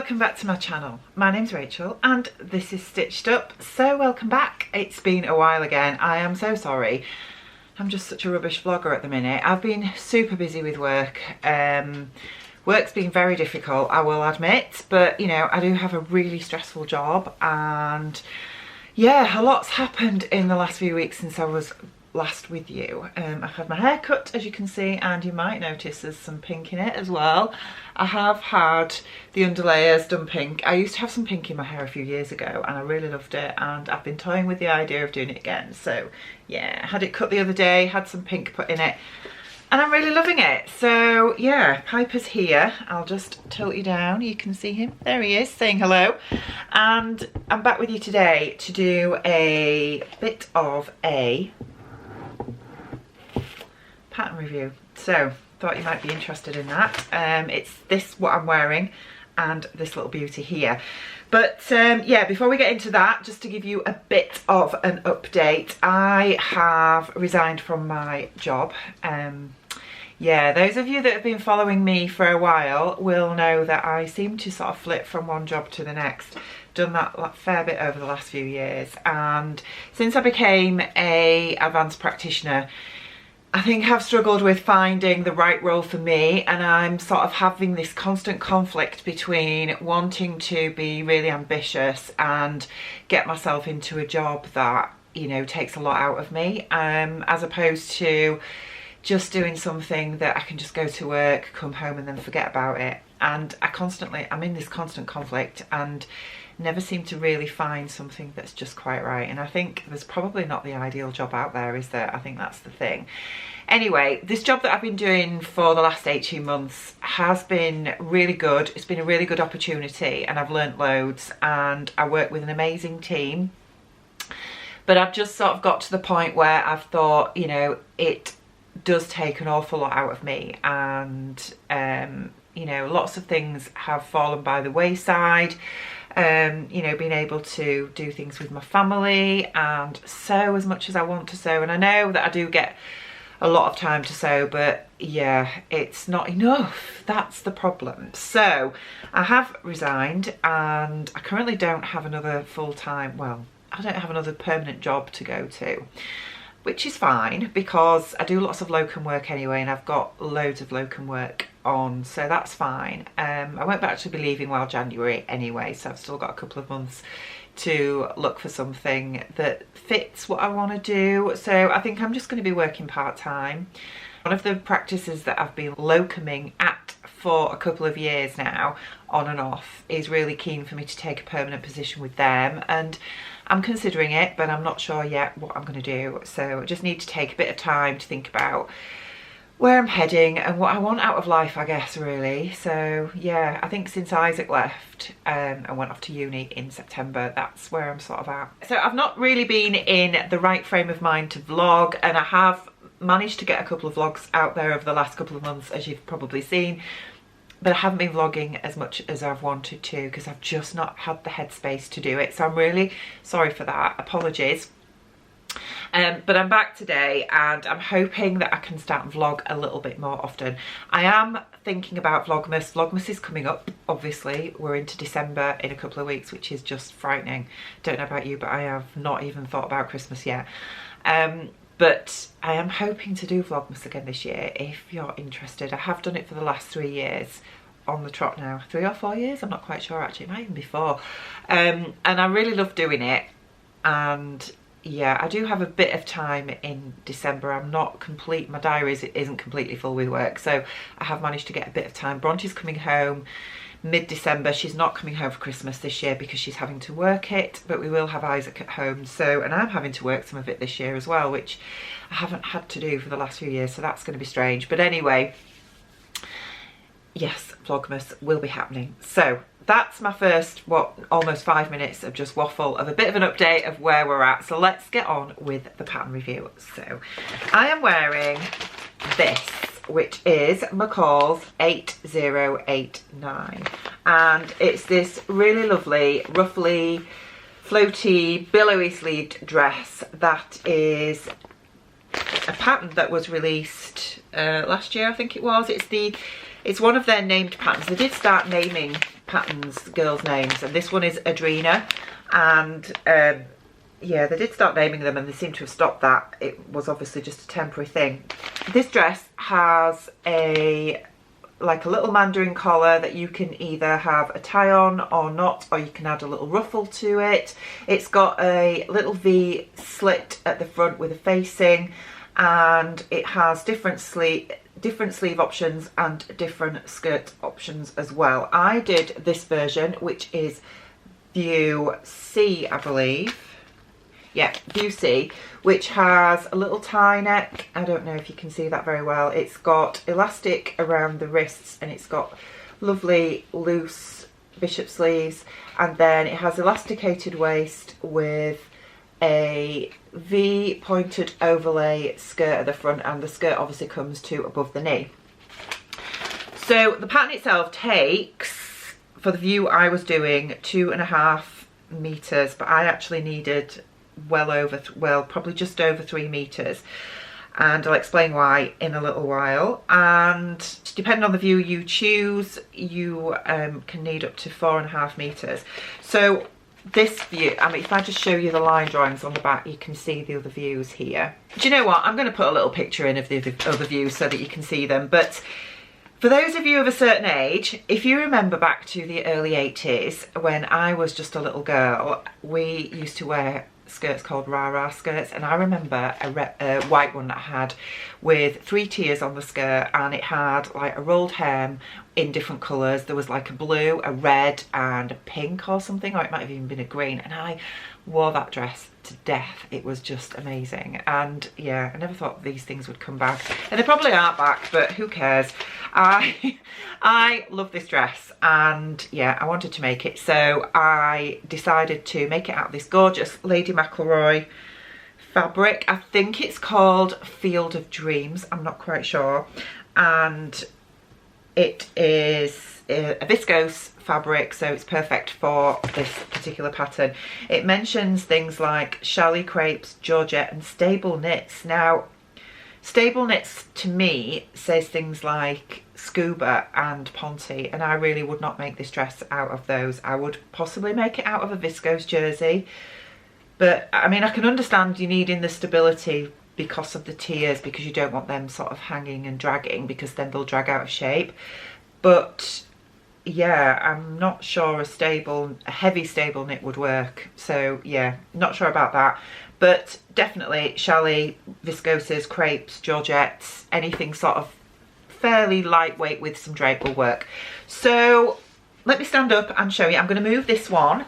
welcome back to my channel. My name's Rachel and this is Stitched Up. So welcome back. It's been a while again. I am so sorry. I'm just such a rubbish vlogger at the minute. I've been super busy with work. Work's been very difficult, I will admit, but you know, I do have a really stressful job, and yeah, a lot's happened in the last few weeks since I was last with you. I've had my hair cut, as you can see, and you might notice there's some pink in it as well. I have had the underlayers done pink. I used to have some pink in my hair a few years ago and I really loved it, and I've been toying with the idea of doing it again. So yeah, I had it cut the other day, had some pink put in it, and I'm really loving it. So yeah, Piper's here. I'll just tilt you down, you can see him. There he is, saying hello. And I'm back with you today to do a bit of a pattern review. So thought you might be interested in that. It's this, what I'm wearing, and this little beauty here. But yeah, before we get into that, just to give you a bit of an update, I have resigned from my job. Yeah, those of you that have been following me for a while will know that I seem to sort of flip from one job to the next. Done that a fair bit over the last few years, and since I became a advanced practitioner, I think I've struggled with finding the right role for me, and I'm sort of having this constant conflict between wanting to be really ambitious and get myself into a job that, you know, takes a lot out of me, as opposed to just doing something that I can just go to work, come home and then forget about it. And I'm in this constant conflict and never seem to really find something that's just quite right. And I think there's probably not the ideal job out there, is there? I think that's the thing. Anyway, this job that I've been doing for the last 18 months has been really good. It's been a really good opportunity and I've learnt loads, and I work with an amazing team. But I've just sort of got to the point where I've thought, you know, it does take an awful lot out of me, and you know, lots of things have fallen by the wayside. You know, being able to do things with my family and sew as much as I want to sew, and I know that I do get a lot of time to sew, but yeah, it's not enough. That's the problem. So I have resigned, and I currently don't have another full-time, well, I don't have another permanent job to go to, which is fine because I do lots of locum work anyway, and I've got loads of locum work on, so that's fine. I won't actually be leaving while January anyway, so I've still got a couple of months to look for something that fits what I want to do. So I think I'm just going to be working part-time. One of the practices that I've been locuming at for a couple of years now, on and off, is really keen for me to take a permanent position with them, and I'm considering it, but I'm not sure yet what I'm going to do. So I just need to take a bit of time to think about where I'm heading and what I want out of life, I guess, really. So yeah, I think since Isaac left and went off to uni in September, that's where I'm sort of at. So I've not really been in the right frame of mind to vlog, and I have managed to get a couple of vlogs out there over the last couple of months, as you've probably seen, but I haven't been vlogging as much as I've wanted to because I've just not had the headspace to do it. So I'm really sorry for that, apologies. But I'm back today, and I'm hoping that I can start and vlog a little bit more often. I am thinking about Vlogmas. Vlogmas is coming up, obviously. We're into December in a couple of weeks, which is just frightening. Don't know about you, but I have not even thought about Christmas yet. But I am hoping to do Vlogmas again this year, if you're interested. I have done it for the last 3 years on the trot now. 3 or 4 years? I'm not quite sure, actually. It might even be 4. And I really love doing it. And yeah, I do have a bit of time in December. I'm not complete, my diary isn't completely full with work, so I have managed to get a bit of time. Bronte's coming home mid-December. She's not coming home for Christmas this year because she's having to work it, but we will have Isaac at home. So, and I'm having to work some of it this year as well, which I haven't had to do for the last few years, so that's going to be strange. But anyway, yes, Vlogmas will be happening. So that's my first, almost 5 minutes of just waffle, of a bit of an update of where we're at. So let's get on with the pattern review. So I am wearing this, which is McCalls 8089, and it's this really lovely, ruffly, floaty, billowy sleeved dress that is a pattern that was released last year, I think it was. It's one of their named patterns. They did start naming patterns, girls' names, and this one is Andrina, and yeah, they did start naming them and they seem to have stopped that. It was obviously just a temporary thing. This dress has like a little mandarin collar that you can either have a tie on or not, or you can add a little ruffle to it. It's got a little V slit at the front with a facing, and it has different sleeve options and different skirt options as well. I did this version, which is View C, I believe. Yeah, View C, which has a little tie neck. I don't know if you can see that very well. It's got elastic around the wrists, and it's got lovely loose bishop sleeves, and then it has elasticated waist with a V pointed overlay skirt at the front, and the skirt obviously comes to above the knee. So the pattern itself takes, for the view I was doing, 2.5 meters, but I actually needed probably just over 3 meters, and I'll explain why in a little while. And depending on the view you choose, you can need up to 4.5 meters. So this view, I mean, if I just show you the line drawings on the back, you can see the other views here. Do you know what, I'm going to put a little picture in of the other views so that you can see them. But for those of you of a certain age, if you remember back to the early 80s, when I was just a little girl, we used to wear skirts called rah-rah skirts, and I remember a white one that I had with 3 tiers on the skirt, and it had like a rolled hem in different colours. There was like a blue, a red and a pink or something, or it might have even been a green, and I wore that dress to death. It was just amazing. And yeah, I never thought these things would come back, and they probably aren't back, but who cares. I love this dress, and yeah, I wanted to make it, so I decided to make it out of this gorgeous Lady McElroy fabric. I think it's called Field of Dreams, I'm not quite sure, and it is a viscose fabric, so it's perfect for this particular pattern. It mentions things like challis, crepes, georgette and stable knits. Now, stable knits to me says things like scuba and ponte, and I really would not make this dress out of those. I would possibly make it out of a viscose jersey, but I mean, I can understand you needing the stability because of the tiers, because you don't want them sort of hanging and dragging, because then they'll drag out of shape. But yeah, I'm not sure a heavy stable knit would work, so yeah, not sure about that. But definitely challis, viscoses, crepes, georgettes, anything sort of fairly lightweight with some drape will work. So let me stand up and show you. I'm going to move this one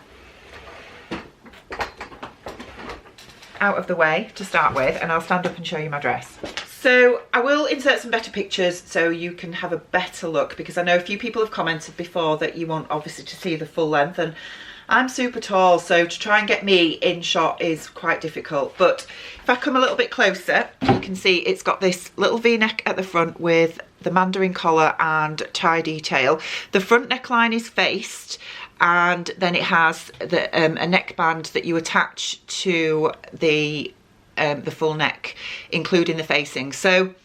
out of the way to start with, and I'll stand up and show you my dress. So I will insert some better pictures so you can have a better look, because I know a few people have commented before that you want obviously to see the full length, and I'm super tall, so to try and get me in shot is quite difficult. But if I come a little bit closer, you can see it's got this little V-neck at the front with the mandarin collar and tie detail. The front neckline is faced, and then it has a neckband that you attach to the full neck, including the facing. So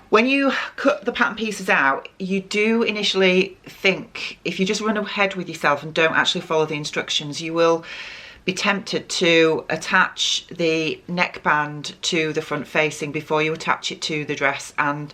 when you cut the pattern pieces out, you do initially think, if you just run ahead with yourself and don't actually follow the instructions, you will be tempted to attach the neckband to the front facing before you attach it to the dress, and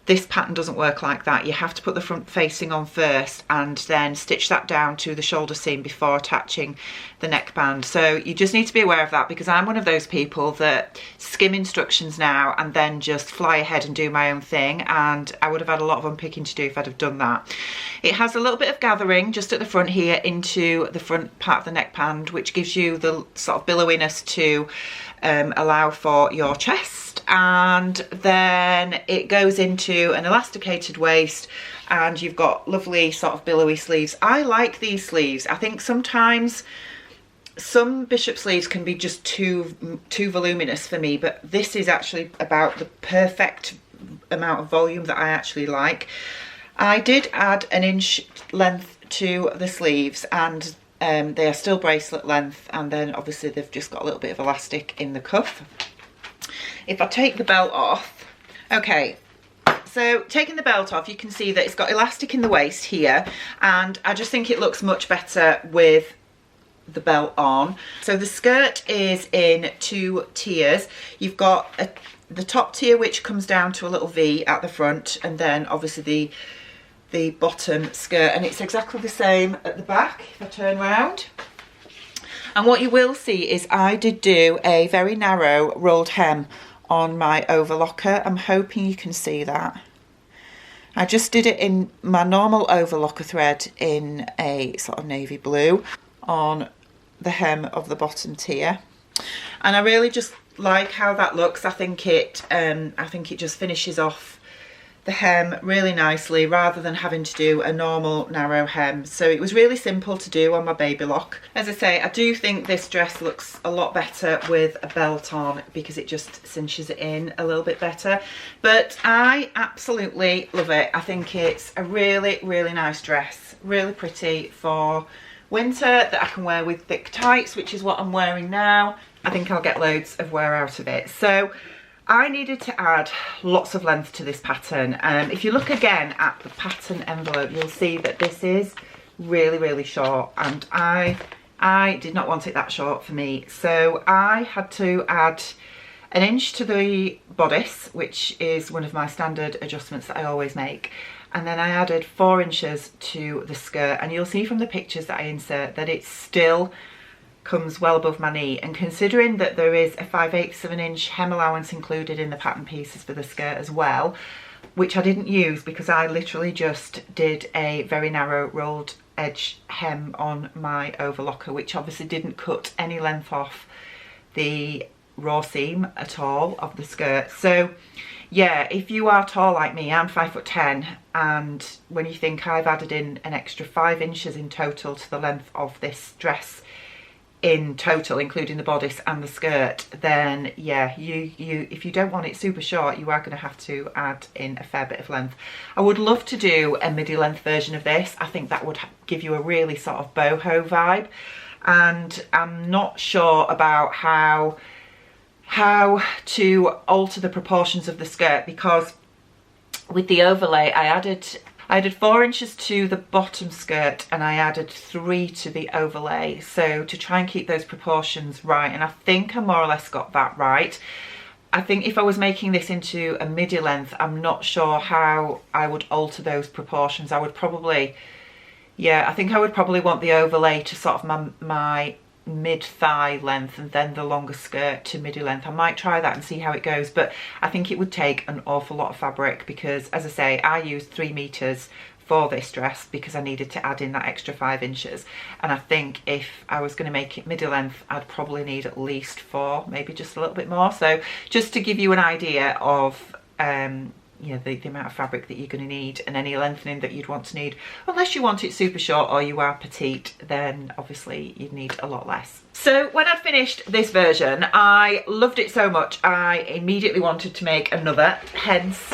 this pattern doesn't work like that. You have to put the front facing on first and then stitch that down to the shoulder seam before attaching the neckband. So you just need to be aware of that, because I'm one of those people that skim instructions now and then just fly ahead and do my own thing, and I would have had a lot of unpicking to do if I'd have done that. It has a little bit of gathering just at the front here into the front part of the neckband, which gives you the sort of billowiness to allow for your chest, and then it goes into an elasticated waist, and you've got lovely sort of billowy sleeves. I like these sleeves. I think sometimes some bishop sleeves can be just too voluminous for me, but this is actually about the perfect amount of volume that I actually like. I did add an inch length to the sleeves, and they are still bracelet length, and then obviously they've just got a little bit of elastic in the cuff. If I take the belt off, okay, so so taking the belt off, you can see that it's got elastic in the waist here, and I just think it looks much better with the belt on. So the skirt is in 2 tiers. You've got the top tier, which comes down to a little V at the front, and then obviously the bottom skirt, and it's exactly the same at the back if I turn around. And what you will see is I did do a very narrow rolled hem on my overlocker. I'm hoping you can see that. I just did it in my normal overlocker thread in a sort of navy blue on the hem of the bottom tier, and I really just like how that looks. I think it just finishes off the hem really nicely rather than having to do a normal narrow hem. So it was really simple to do on my baby lock. As I say, I do think this dress looks a lot better with a belt on because it just cinches it in a little bit better, but I absolutely love it. I think it's a really, really nice dress, really pretty for winter, that I can wear with thick tights, which is what I'm wearing now. I think I'll get loads of wear out of it. So I needed to add lots of length to this pattern. If you look again at the pattern envelope, you'll see that this is really, really short, and I did not want it that short for me. So I had to add 1 inch to the bodice, which is one of my standard adjustments that I always make. And then I added 4 inches to the skirt, and you'll see from the pictures that I insert that it still comes well above my knee, and considering that there is a 5/8 of an inch hem allowance included in the pattern pieces for the skirt as well, which I didn't use because I literally just did a very narrow rolled edge hem on my overlocker, which obviously didn't cut any length off the raw seam at all of the skirt. So yeah, if you are tall like me, I'm 5'10", and when you think I've added in an extra 5 inches in total to the length of this dress in total, including the bodice and the skirt, then yeah, if you don't want it super short, you are going to have to add in a fair bit of length. I would love to do a midi length version of this. I think that would give you a really sort of boho vibe, and I'm not sure about how to alter the proportions of the skirt, because with the overlay I added 4 inches to the bottom skirt and I added 3 to the overlay, so to try and keep those proportions right, and I think I more or less got that right. I think if I was making this into a midi length, I'm not sure how I would alter those proportions. I would probably, yeah, I think I would probably want the overlay to sort of my mid-thigh length, and then the longer skirt to midi length. I might try that and see how it goes, but I think it would take an awful lot of fabric because, as I say, I used 3 meters for this dress because I needed to add in that extra 5 inches, and I think if I was going to make it midi length, I'd probably need at least 4, maybe just a little bit more. So just to give you an idea of you know, the amount of fabric that you're going to need and any lengthening that you'd want to need, unless you want it super short or you are petite, then obviously you'd need a lot less. So when I'd finished this version, I loved it so much I immediately wanted to make another, hence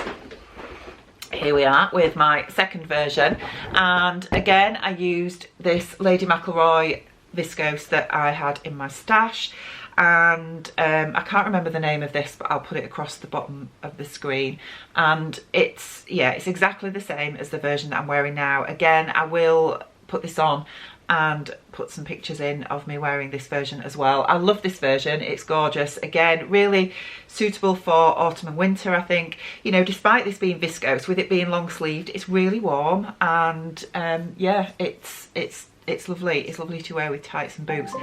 here we are with my second version. And again, I used this Lady McElroy viscose that I had in my stash, and I can't remember the name of this, but I'll put it across the bottom of the screen, and it's exactly the same as the version that I'm wearing now. Again, I will put this on and put some pictures in of me wearing this version as well. I love this version, it's gorgeous. Again, really suitable for autumn and winter, I think. You know, despite this being viscose, with it being long sleeved, it's really warm, and yeah, it's lovely. It's lovely to wear with tights and boots.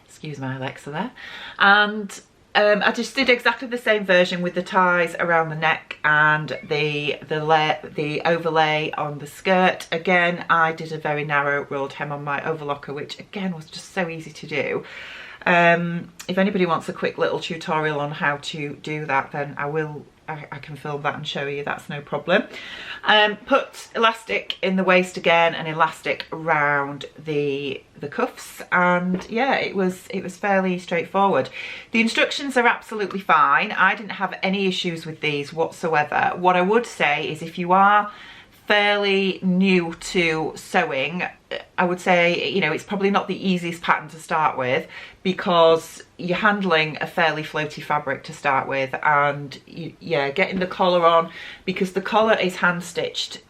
Excuse my Alexa there. And I just did exactly the same version with the ties around the neck and the overlay on the skirt. Again, I did a very narrow rolled hem on my overlocker, which again was just so easy to do. If anybody wants a quick little tutorial on how to do that, then I can film that and show you, that's no problem. Put elastic in the waist again and elastic around the cuffs, and yeah, it was fairly straightforward. The instructions are absolutely fine. I didn't have any issues with these whatsoever. What I would say is if you are fairly new to sewing, I would say, you know, it's probably not the easiest pattern to start with, because you're handling a fairly floaty fabric to start with, and yeah, getting the collar on, because the collar is hand stitched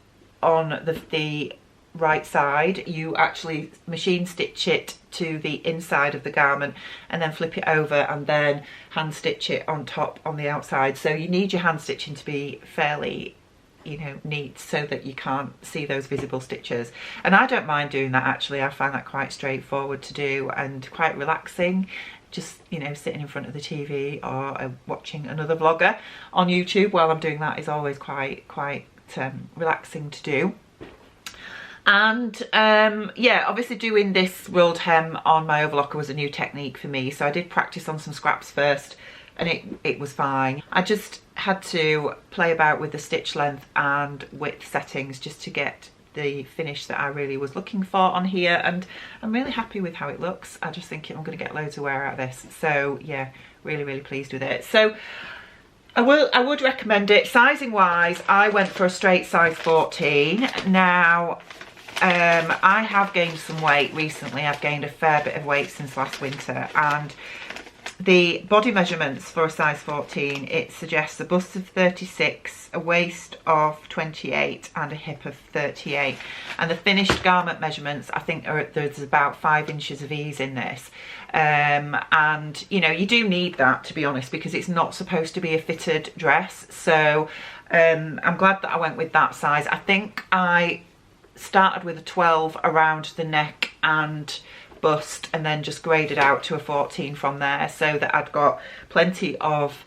on the right side. You actually machine stitch it to the inside of the garment and then flip it over and then hand stitch it on top on the outside. So you need your hand stitching to be fairly, you know, neat, so that you can't see those visible stitches. And I don't mind doing that, actually. I find that quite straightforward to do and quite relaxing. Just, you know, sitting in front of the TV or watching another vlogger on YouTube while I'm doing that is always quite relaxing to do. And yeah, obviously doing this rolled hem on my overlocker was a new technique for me, so I did practice on some scraps first, and it was fine. I just had to play about with the stitch length and width settings just to get the finish that I really was looking for on here, and I'm really happy with how it looks. I just think I'm going to get loads of wear out of this, so yeah, really pleased with it. So I would recommend it. Sizing wise, I went for a straight size 14. Now I have gained some weight recently. I've gained a fair bit of weight since last winter, and the body measurements for a size 14, it suggests a bust of 36, a waist of 28 and a hip of 38. And the finished garment measurements, I think there's about 5 inches of ease in this. And you know, you do need that, to be honest, because it's not supposed to be a fitted dress. So I'm glad that I went with that size. I think I started with a 12 around the neck and bust, and then just graded out to a 14 from there, so that I'd got plenty of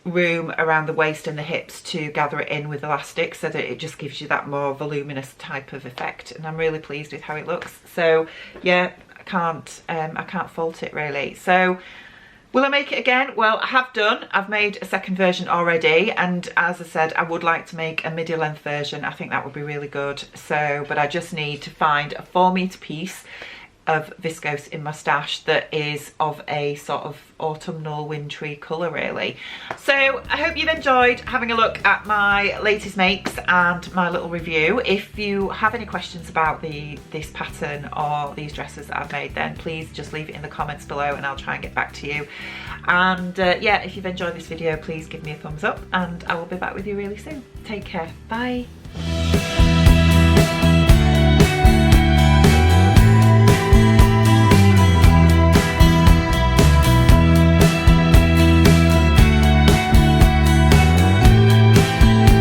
room around the waist and the hips to gather it in with elastic, so that it just gives you that more voluminous type of effect. And I'm really pleased with how it looks. So yeah, I can't fault it really. So will I make it again? Well, I have done. I've made a second version already, and as I said, I would like to make a midi length version. I think that would be really good. So, but I just need to find a 4-meter piece of viscose in my stash that is of a sort of autumnal wintry colour really. So I hope you've enjoyed having a look at my latest makes and my little review. If you have any questions about this pattern or these dresses that I've made, then please just leave it in the comments below and I'll try and get back to you. And yeah, if you've enjoyed this video, please give me a thumbs up, and I will be back with you really soon. Take care. Bye.